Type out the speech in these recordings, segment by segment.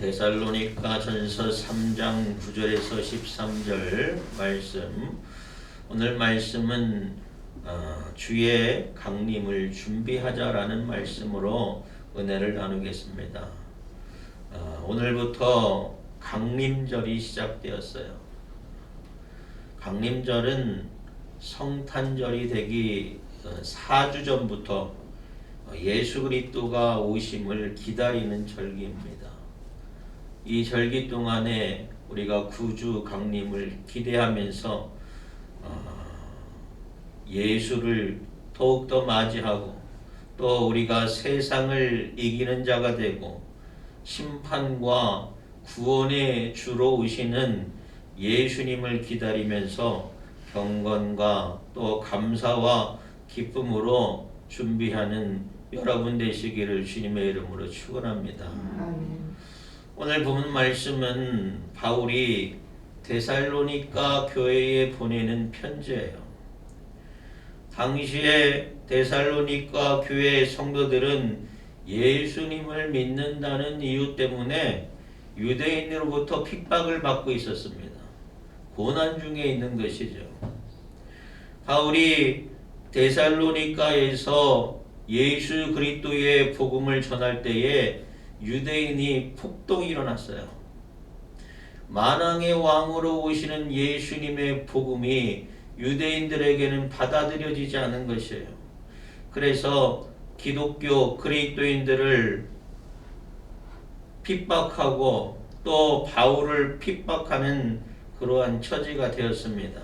데살로니가 전서 3장 9절에서 13절 말씀. 오늘 말씀은 주의 강림을 준비하자라는 말씀으로 은혜를 나누겠습니다. 오늘부터 강림절이 시작되었어요. 강림절은 성탄절이 되기 4주 전부터 예수 그리스도가 오심을 기다리는 절기입니다. 이 절기 동안에 우리가 구주 강림을 기대하면서 예수를 더욱더 맞이하고 또 우리가 세상을 이기는 자가 되고 심판과 구원의 주로 오시는 예수님을 기다리면서 경건과 또 감사와 기쁨으로 준비하는 여러분 되시기를 주님의 이름으로 축원합니다. 오늘 본 말씀은 바울이 데살로니가 교회에 보내는 편지예요. 당시에 데살로니가 교회의 성도들은 예수님을 믿는다는 이유 때문에 유대인으로부터 핍박을 받고 있었습니다. 고난 중에 있는 것이죠. 바울이 데살로니가에서 예수 그리스도의 복음을 전할 때에 유대인이 폭동이 일어났어요. 만왕의 왕으로 오시는 예수님의 복음이 유대인들에게는 받아들여지지 않은 것이에요. 그래서 기독교 그리스도인들을 핍박하고 또 바울을 핍박하는 그러한 처지가 되었습니다.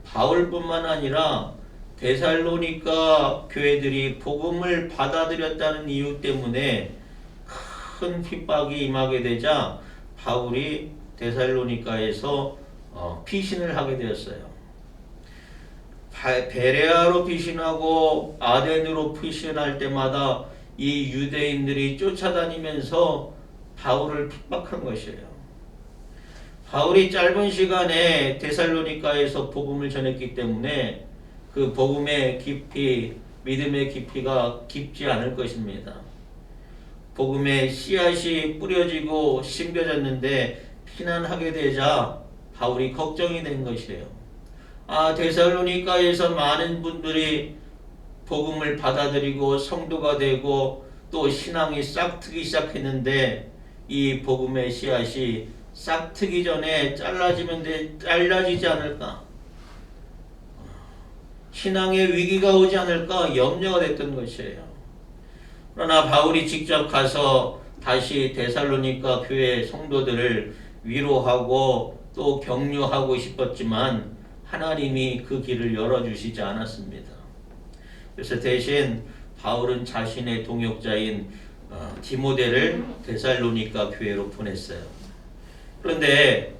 바울뿐만 아니라 데살로니가 교회들이 복음을 받아들였다는 이유 때문에 큰 핍박이 임하게 되자 바울이 데살로니가에서 피신을 하게 되었어요. 베레아로 피신하고 아덴으로 피신할 때마다 이 유대인들이 쫓아다니면서 바울을 핍박한 것이에요. 바울이 짧은 시간에 데살로니가에서 복음을 전했기 때문에 그 복음의 깊이, 믿음의 깊이가 깊지 않을 것입니다. 복음의 씨앗이 뿌려지고 심겨졌는데 피난하게 되자 바울이 걱정이 된 것이에요. 데살로니가에서 많은 분들이 복음을 받아들이고 성도가 되고 또 신앙이 싹트기 시작했는데 이 복음의 씨앗이 싹트기 전에 잘라지지 않을까? 신앙의 위기가 오지 않을까 염려가 됐던 것이에요. 그러나 바울이 직접 가서 다시 데살로니가 교회 성도들을 위로하고 또 격려하고 싶었지만 하나님이 그 길을 열어주시지 않았습니다. 그래서 대신 바울은 자신의 동역자인 디모데를 데살로니가 교회로 보냈어요. 그런데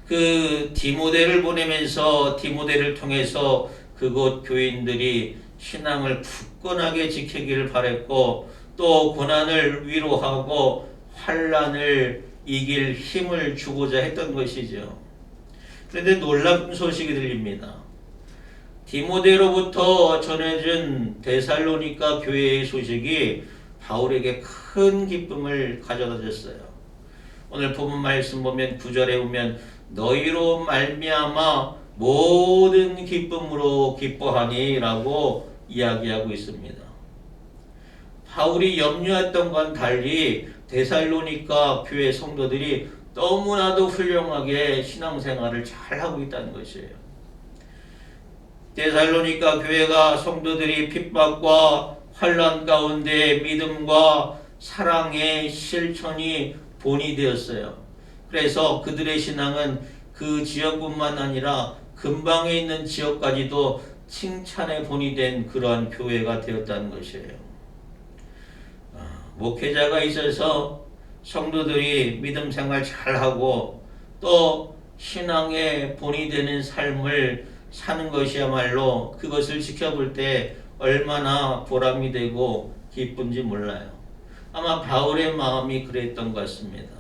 그 디모데를 보내면서 디모데를 통해서 그곳 교인들이 신앙을 굳건하게 지키기를 바랬고 또 고난을 위로하고 환난을 이길 힘을 주고자 했던 것이죠. 그런데 놀라운 소식이 들립니다. 디모데로부터 전해진 데살로니가 교회의 소식이 바울에게 큰 기쁨을 가져다 줬어요. 오늘 본문 말씀 보면 9절에 보면 너희로 말미암아 모든 기쁨으로 기뻐하니 라고 이야기하고 있습니다. 바울이 염려했던 건 달리 데살로니가 교회 성도들이 너무나도 훌륭하게 신앙생활을 잘하고 있다는 것이에요. 데살로니가 교회가 성도들이 핍박과 환난 가운데 믿음과 사랑의 실천이 본이 되었어요. 그래서 그들의 신앙은 그 지역뿐만 아니라 근방에 있는 지역까지도 칭찬의 본이 된 그러한 교회가 되었다는 것이에요. 목회자가 있어서 성도들이 믿음 생활 잘하고 또 신앙의 본이 되는 삶을 사는 것이야말로 그것을 지켜볼 때 얼마나 보람이 되고 기쁜지 몰라요. 아마 바울의 마음이 그랬던 것 같습니다.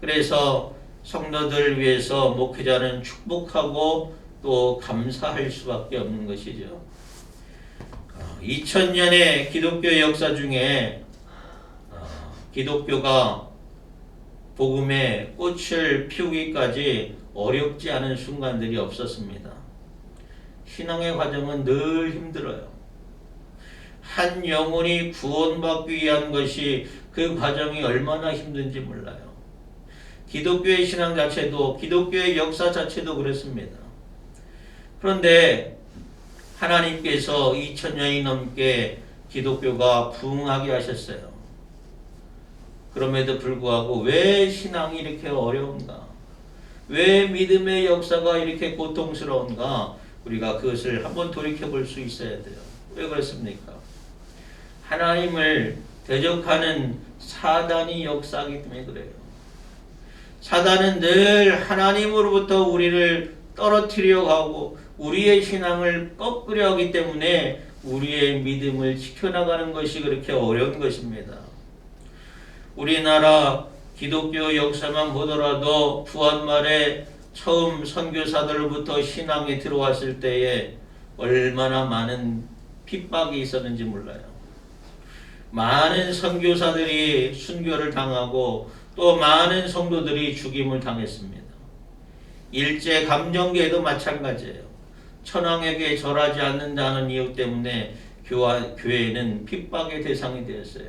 그래서 성도들을 위해서 목회자는 축복하고 또 감사할 수밖에 없는 것이죠. 2000년의 기독교 역사 중에 기독교가 복음의 꽃을 피우기까지 어렵지 않은 순간들이 없었습니다. 신앙의 과정은 늘 힘들어요. 한 영혼이 구원받기 위한 것이 그 과정이 얼마나 힘든지 몰라요. 기독교의 신앙 자체도, 기독교의 역사 자체도 그렇습니다. 그런데 하나님께서 2000년이 넘게 기독교가 부흥하게 하셨어요. 그럼에도 불구하고 왜 신앙이 이렇게 어려운가? 왜 믿음의 역사가 이렇게 고통스러운가? 우리가 그것을 한번 돌이켜 볼 수 있어야 돼요. 왜 그렇습니까? 하나님을 대적하는 사단이 역사하기 때문에 그래요. 사단은 늘 하나님으로부터 우리를 떨어뜨려 가고 우리의 신앙을 꺾으려 하기 때문에 우리의 믿음을 지켜나가는 것이 그렇게 어려운 것입니다. 우리나라 기독교 역사만 보더라도 부활 말에 처음 선교사들로부터 신앙이 들어왔을 때에 얼마나 많은 핍박이 있었는지 몰라요. 많은 선교사들이 순교를 당하고 또 많은 성도들이 죽임을 당했습니다. 일제 감정기에도 마찬가지예요. 천황에게 절하지 않는다는 이유 때문에 교회는 핍박의 대상이 되었어요.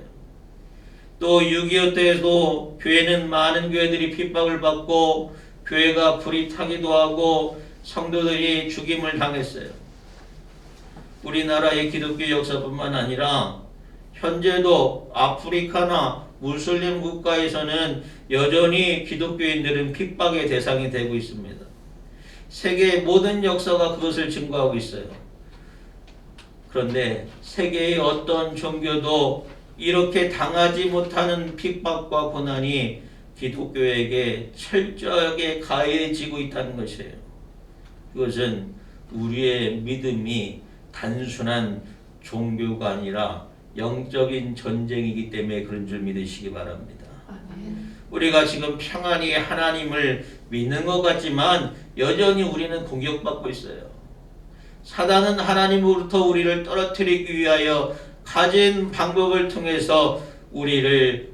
또 6.25 때에도 교회는 많은 교회들이 핍박을 받고 교회가 불이 타기도 하고 성도들이 죽임을 당했어요. 우리나라의 기독교 역사뿐만 아니라 현재도 아프리카나 무슬림 국가에서는 여전히 기독교인들은 핍박의 대상이 되고 있습니다. 세계의 모든 역사가 그것을 증거하고 있어요. 그런데 세계의 어떤 종교도 이렇게 당하지 못하는 핍박과 고난이 기독교에게 철저하게 가해지고 있다는 것이에요. 그것은 우리의 믿음이 단순한 종교가 아니라 영적인 전쟁이기 때문에 그런 줄 믿으시기 바랍니다. 우리가 지금 평안히 하나님을 믿는 것 같지만 여전히 우리는 공격받고 있어요. 사단은 하나님으로부터 우리를 떨어뜨리기 위하여 가진 방법을 통해서 우리를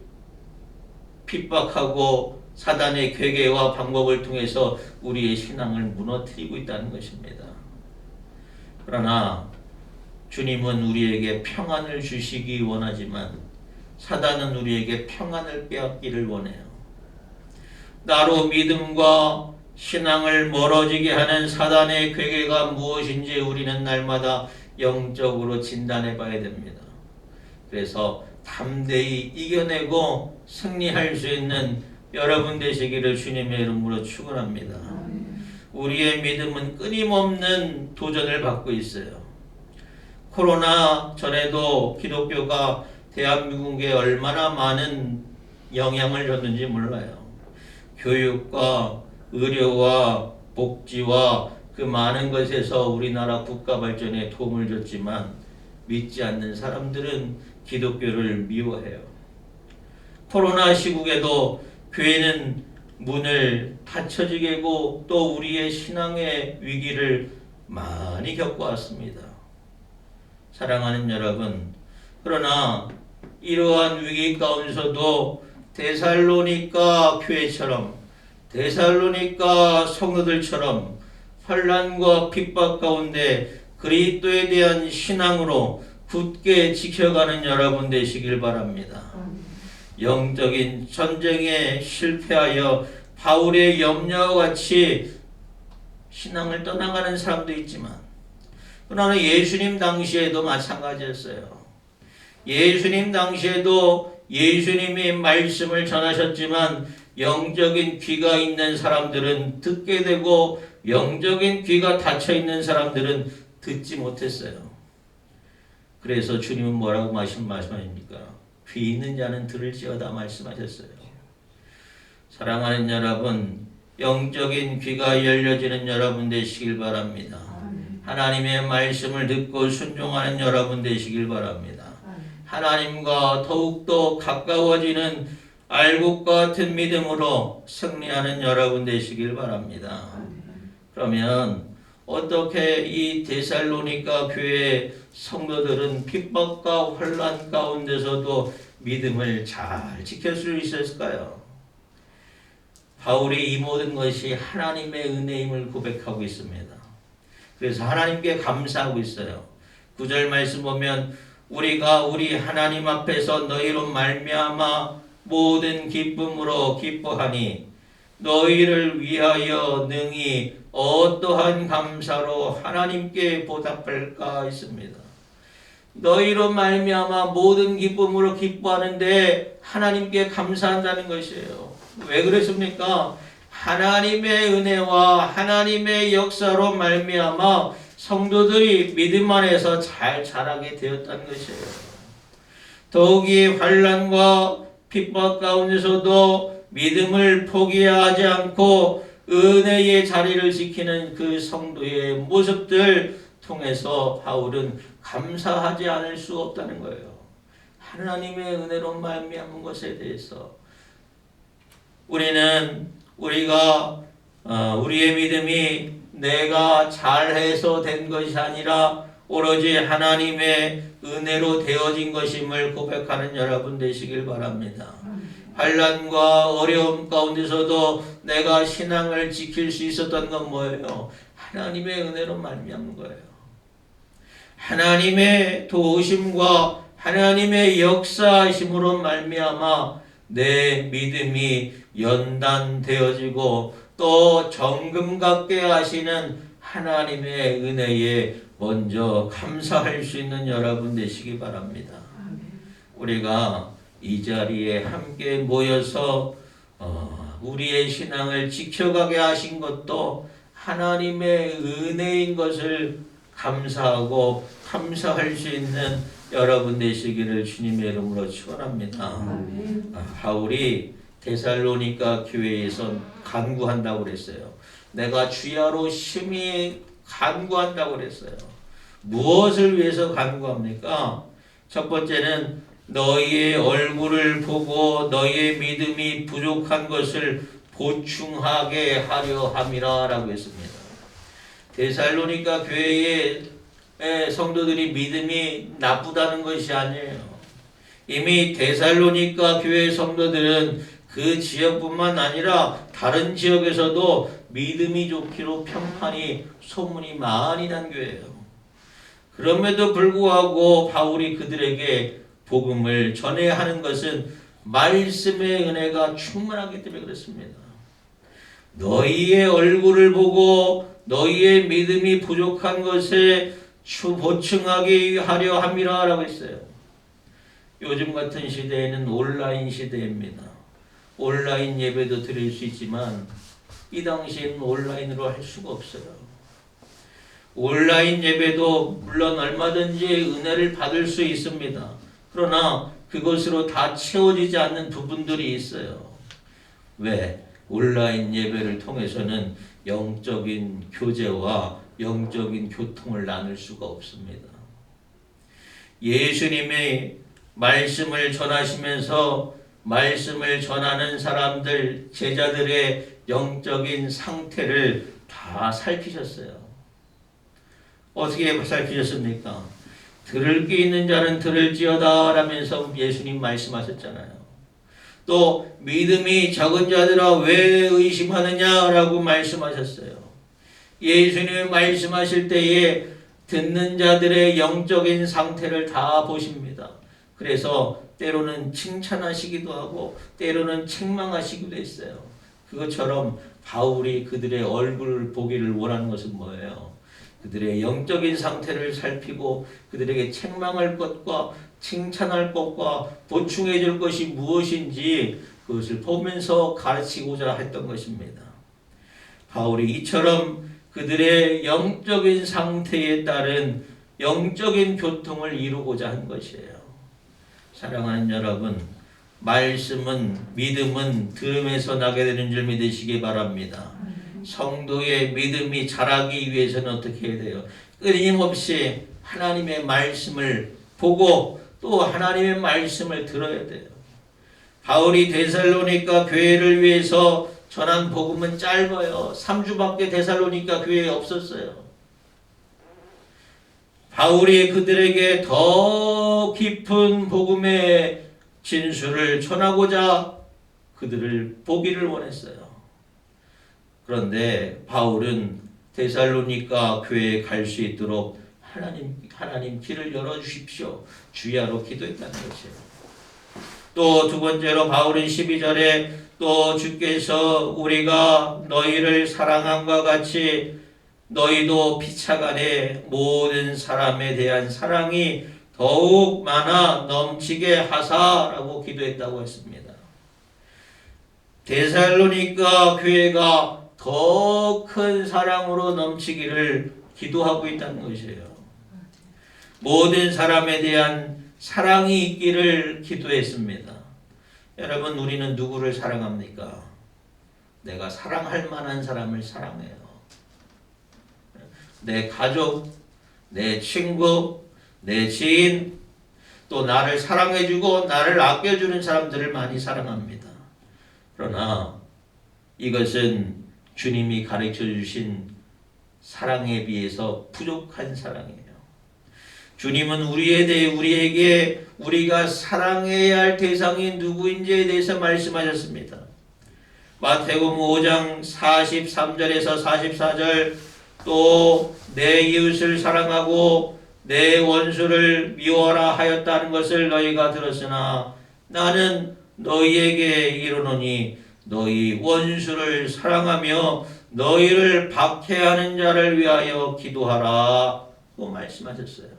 핍박하고 사단의 괴계와 방법을 통해서 우리의 신앙을 무너뜨리고 있다는 것입니다. 그러나 주님은 우리에게 평안을 주시기 원하지만 사단은 우리에게 평안을 빼앗기를 원해요. 나로 믿음과 신앙을 멀어지게 하는 사단의 괴계가 무엇인지 우리는 날마다 영적으로 진단해 봐야 됩니다. 그래서 담대히 이겨내고 승리할 수 있는 여러분 되시기를 주님의 이름으로 축원합니다. 우리의 믿음은 끊임없는 도전을 받고 있어요. 코로나 전에도 기독교가 대한민국에 얼마나 많은 영향을 줬는지 몰라요. 교육과 의료와 복지와 그 많은 것에서 우리나라 국가 발전에 도움을 줬지만 믿지 않는 사람들은 기독교를 미워해요. 코로나 시국에도 교회는 문을 닫혀지게 하고 또 우리의 신앙의 위기를 많이 겪어왔습니다. 사랑하는 여러분, 그러나 이러한 위기 가운데서도 데살로니가 교회처럼 데살로니가 성도들처럼 환난과 핍박 가운데 그리스도에 대한 신앙으로 굳게 지켜가는 여러분 되시길 바랍니다. 영적인 전쟁에 실패하여 바울의 염려와 같이 신앙을 떠나가는 사람도 있지만 그러나 예수님 당시에도 마찬가지였어요. 예수님 당시에도 예수님이 말씀을 전하셨지만 영적인 귀가 있는 사람들은 듣게 되고 영적인 귀가 닫혀 있는 사람들은 듣지 못했어요. 그래서 주님은 뭐라고 말씀하십니까? 귀 있는 자는 들을지어다 말씀하셨어요. 사랑하는 여러분, 영적인 귀가 열려지는 여러분 되시길 바랍니다. 하나님의 말씀을 듣고 순종하는 여러분 되시길 바랍니다. 하나님과 더욱더 가까워지는 알곡과 같은 믿음으로 승리하는 여러분 되시길 바랍니다. 그러면 어떻게 이 데살로니가 교회 성도들은 핍박과 혼란 가운데서도 믿음을 잘 지킬 수 있었을까요? 바울이 이 모든 것이 하나님의 은혜임을 고백하고 있습니다. 그래서 하나님께 감사하고 있어요. 9절 말씀 보면 우리가 우리 하나님 앞에서 너희로 말미암아 모든 기쁨으로 기뻐하니 너희를 위하여 능히 어떠한 감사로 하나님께 보답할까 했습니다. 너희로 말미암아 모든 기쁨으로 기뻐하는데 하나님께 감사한다는 것이에요. 왜 그랬습니까? 하나님의 은혜와 하나님의 역사로 말미암아 성도들이 믿음 안에서 잘 자라게 되었다는 것이에요. 더욱이 환난과 핍박 가운데서도 믿음을 포기하지 않고 은혜의 자리를 지키는 그 성도의 모습들 통해서 바울은 감사하지 않을 수 없다는 거예요. 하나님의 은혜로 말미암은 것에 대해서 우리가 우리의 믿음이 내가 잘해서 된 것이 아니라 오로지 하나님의 은혜로 되어진 것임을 고백하는 여러분 되시길 바랍니다. 환난과 어려움 가운데서도 내가 신앙을 지킬 수 있었던 건 뭐예요? 하나님의 은혜로 말미암은 거예요. 하나님의 도우심과 하나님의 역사하심으로 말미암아 내 믿음이 연단되어지고 또 정금 같게 하시는 하나님의 은혜에 먼저 감사할 수 있는 여러분 되시기 바랍니다. 우리가 이 자리에 함께 모여서 우리의 신앙을 지켜가게 하신 것도 하나님의 은혜인 것을 감사하고 감사할 수 있는 여러분 되시기를 주님의 이름으로 축원합니다. 바울이 데살로니가 교회에서 간구한다고 그랬어요. 내가 주야로 심히 간구한다고 그랬어요. 무엇을 위해서 간구합니까? 첫 번째는 너희의 얼굴을 보고 너희의 믿음이 부족한 것을 보충하게 하려 함이라 라고 했습니다. 데살로니가 교회의 성도들이 믿음이 나쁘다는 것이 아니에요. 이미 데살로니가 교회 성도들은 그 지역뿐만 아니라 다른 지역에서도 믿음이 좋기로 평판이 소문이 많이 난 교회예요. 그럼에도 불구하고 바울이 그들에게 복음을 전해야 하는 것은 말씀의 은혜가 충만하기 때문에 그렇습니다. 너희의 얼굴을 보고 너희의 믿음이 부족한 것에 보충하게 하려 함이라 라고 했어요. 요즘 같은 시대에는 온라인 시대입니다. 온라인 예배도 드릴 수 있지만 이 당시에는 온라인으로 할 수가 없어요. 온라인 예배도 물론 얼마든지 은혜를 받을 수 있습니다. 그러나 그것으로 다 채워지지 않는 부분들이 있어요. 왜? 온라인 예배를 통해서는 영적인 교제와 영적인 교통을 나눌 수가 없습니다. 예수님의 말씀을 전하시면서 말씀을 전하는 사람들, 제자들의 영적인 상태를 다 살피셨어요. 어떻게 살피셨습니까? 들을 게 있는 자는 들을지어다 라면서 예수님 말씀하셨잖아요. 또 믿음이 적은 자들아 왜 의심하느냐라고 말씀하셨어요. 예수님이 말씀하실 때에 듣는 자들의 영적인 상태를 다 보십니다. 그래서 때로는 칭찬하시기도 하고 때로는 책망하시기도 했어요. 그것처럼 바울이 그들의 얼굴을 보기를 원하는 것은 뭐예요? 그들의 영적인 상태를 살피고 그들에게 책망할 것과 칭찬할 것과 보충해 줄 것이 무엇인지 그것을 보면서 가르치고자 했던 것입니다. 바울이 이처럼 그들의 영적인 상태에 따른 영적인 교통을 이루고자 한 것이에요. 사랑하는 여러분, 말씀은 믿음은 들음에서 나게 되는 줄 믿으시기 바랍니다. 성도의 믿음이 자라기 위해서는 어떻게 해야 돼요? 끊임없이 하나님의 말씀을 보고 또 하나님의 말씀을 들어야 돼요. 바울이 데살로니가 교회를 위해서 전한 복음은 짧아요. 3주밖에 데살로니가 교회에 없었어요. 바울이 그들에게 더 깊은 복음의 진수를 전하고자 그들을 보기를 원했어요. 그런데 바울은 데살로니가 교회에 갈 수 있도록 하나님 길을 열어주십시오. 주야로 기도했다는 것이에요. 또 두 번째로 바울은 12절에 또 주께서 우리가 너희를 사랑함과 같이 너희도 피차간에 모든 사람에 대한 사랑이 더욱 많아 넘치게 하사라고 기도했다고 했습니다. 데살로니가 교회가 더 큰 사랑으로 넘치기를 기도하고 있다는 것이에요. 모든 사람에 대한 사랑이 있기를 기도했습니다. 여러분, 우리는 누구를 사랑합니까? 내가 사랑할 만한 사람을 사랑해요. 내 가족, 내 친구, 내 지인, 또 나를 사랑해주고 나를 아껴주는 사람들을 많이 사랑합니다. 그러나 이것은 주님이 가르쳐 주신 사랑에 비해서 부족한 사랑이에요. 주님은 우리에게 우리가 사랑해야 할 대상이 누구인지에 대해서 말씀하셨습니다. 마태복음 5장 43절에서 44절 또 내 이웃을 사랑하고 내 원수를 미워하라 하였다는 것을 너희가 들었으나 나는 너희에게 이르노니 너희 원수를 사랑하며 너희를 박해하는 자를 위하여 기도하라고 말씀하셨어요.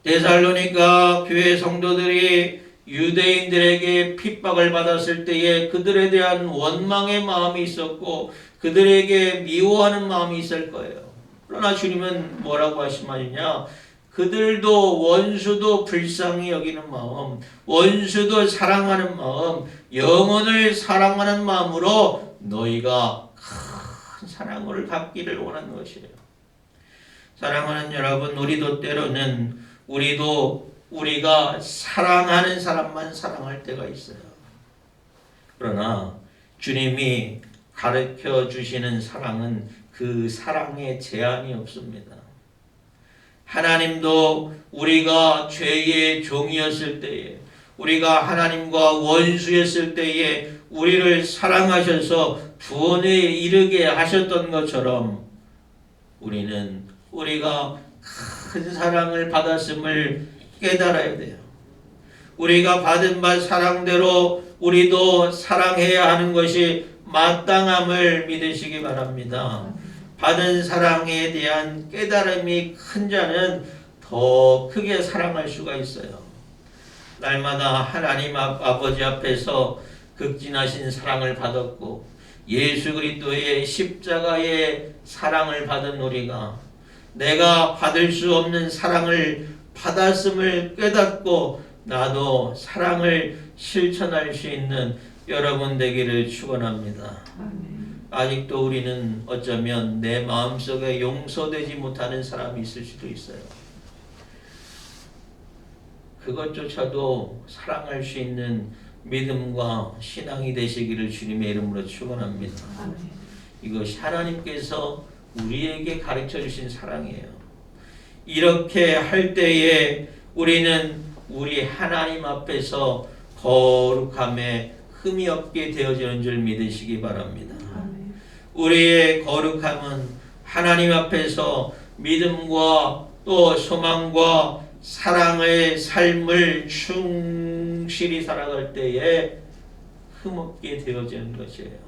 데살로니가 교회 성도들이 유대인들에게 핍박을 받았을 때에 그들에 대한 원망의 마음이 있었고 그들에게 미워하는 마음이 있을 거예요. 그러나 주님은 뭐라고 하시느냐? 그들도 원수도 불쌍히 여기는 마음, 원수도 사랑하는 마음, 영혼을 사랑하는 마음으로 너희가 큰 사랑을 갖기를 원하는 것이에요. 사랑하는 여러분, 우리도 때로는 우리가 사랑하는 사람만 사랑할 때가 있어요. 그러나 주님이 가르쳐 주시는 사랑은 그 사랑에 제한이 없습니다. 하나님도 우리가 죄의 종이었을 때에, 우리가 하나님과 원수였을 때에 우리를 사랑하셔서 구원에 이르게 하셨던 것처럼 우리가 큰 사랑을 받았음을 깨달아야 돼요. 우리가 받은 바 사랑대로 우리도 사랑해야 하는 것이 마땅함을 믿으시기 바랍니다. 받은 사랑에 대한 깨달음이 큰 자는 더 크게 사랑할 수가 있어요. 날마다 하나님 아버지 앞에서 극진하신 사랑을 받았고 예수 그리스도의 십자가의 사랑을 받은 우리가 내가 받을 수 없는 사랑을 받았음을 깨닫고 나도 사랑을 실천할 수 있는 여러분 되기를 축원합니다. 아직도 우리는 어쩌면 내 마음속에 용서되지 못하는 사람이 있을 수도 있어요. 그것조차도 사랑할 수 있는 믿음과 신앙이 되시기를 주님의 이름으로 축원합니다. 이것이 하나님께서 우리에게 가르쳐 주신 사랑이에요. 이렇게 할 때에 우리는 우리 하나님 앞에서 거룩함에 흠이 없게 되어지는 줄 믿으시기 바랍니다. 우리의 거룩함은 하나님 앞에서 믿음과 또 소망과 사랑의 삶을 충실히 살아갈 때에 흠없게 되어지는 것이에요.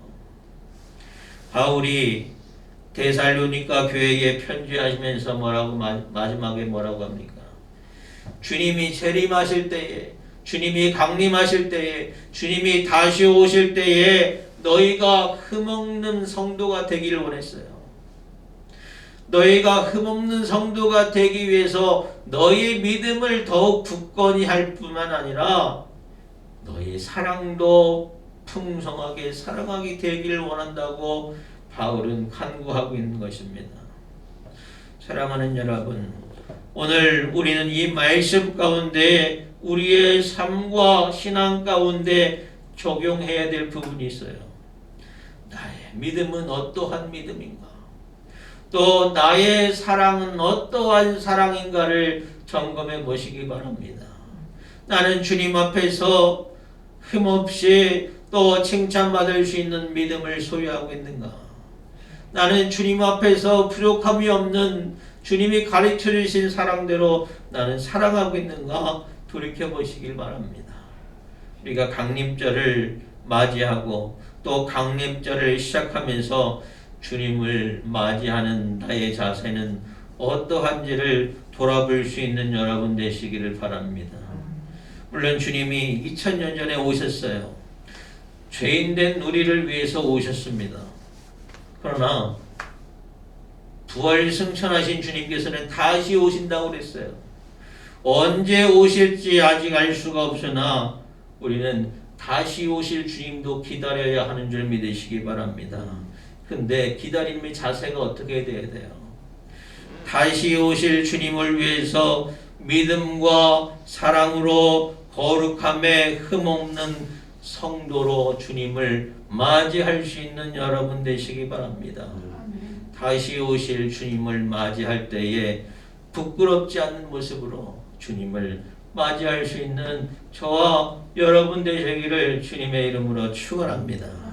바울이 데살로니가 교회에 편지하시면서 마지막에 뭐라고 합니까? 주님이 재림하실 때에, 주님이 강림하실 때에, 주님이 다시 오실 때에 너희가 흠없는 성도가 되기를 원했어요. 너희가 흠없는 성도가 되기 위해서 너희의 믿음을 더욱 굳건히 할 뿐만 아니라 너희 사랑도 풍성하게 사랑하게 되기를 원한다고 바울은 간구하고 있는 것입니다. 사랑하는 여러분, 오늘 우리는 이 말씀 가운데 우리의 삶과 신앙 가운데 적용해야 될 부분이 있어요. 나의 믿음은 어떠한 믿음인가? 또 나의 사랑은 어떠한 사랑인가를 점검해 보시기 바랍니다. 나는 주님 앞에서 흠없이 또 칭찬받을 수 있는 믿음을 소유하고 있는가? 나는 주님 앞에서 부족함이 없는 주님이 가르쳐 주신 사랑대로 나는 사랑하고 있는가? 돌이켜보시길 바랍니다. 우리가 강림절을 맞이하고 또 강림절을 시작하면서 주님을 맞이하는 나의 자세는 어떠한지를 돌아볼 수 있는 여러분 되시기를 바랍니다. 물론 주님이 2000년 전에 오셨어요. 죄인된 우리를 위해서 오셨습니다. 그러나 부활 승천하신 주님께서는 다시 오신다고 그랬어요. 언제 오실지 아직 알 수가 없으나 우리는 다시 오실 주님도 기다려야 하는 줄 믿으시기 바랍니다. 근데 기다림의 자세가 어떻게 돼야 돼요? 다시 오실 주님을 위해서 믿음과 사랑으로 거룩함에 흠없는 성도로 주님을 맞이할 수 있는 여러분 되시기 바랍니다. 다시 오실 주님을 맞이할 때에 부끄럽지 않는 모습으로 주님을 맞이할 수 있는 저와 여러분 되시기를 주님의 이름으로 축원합니다.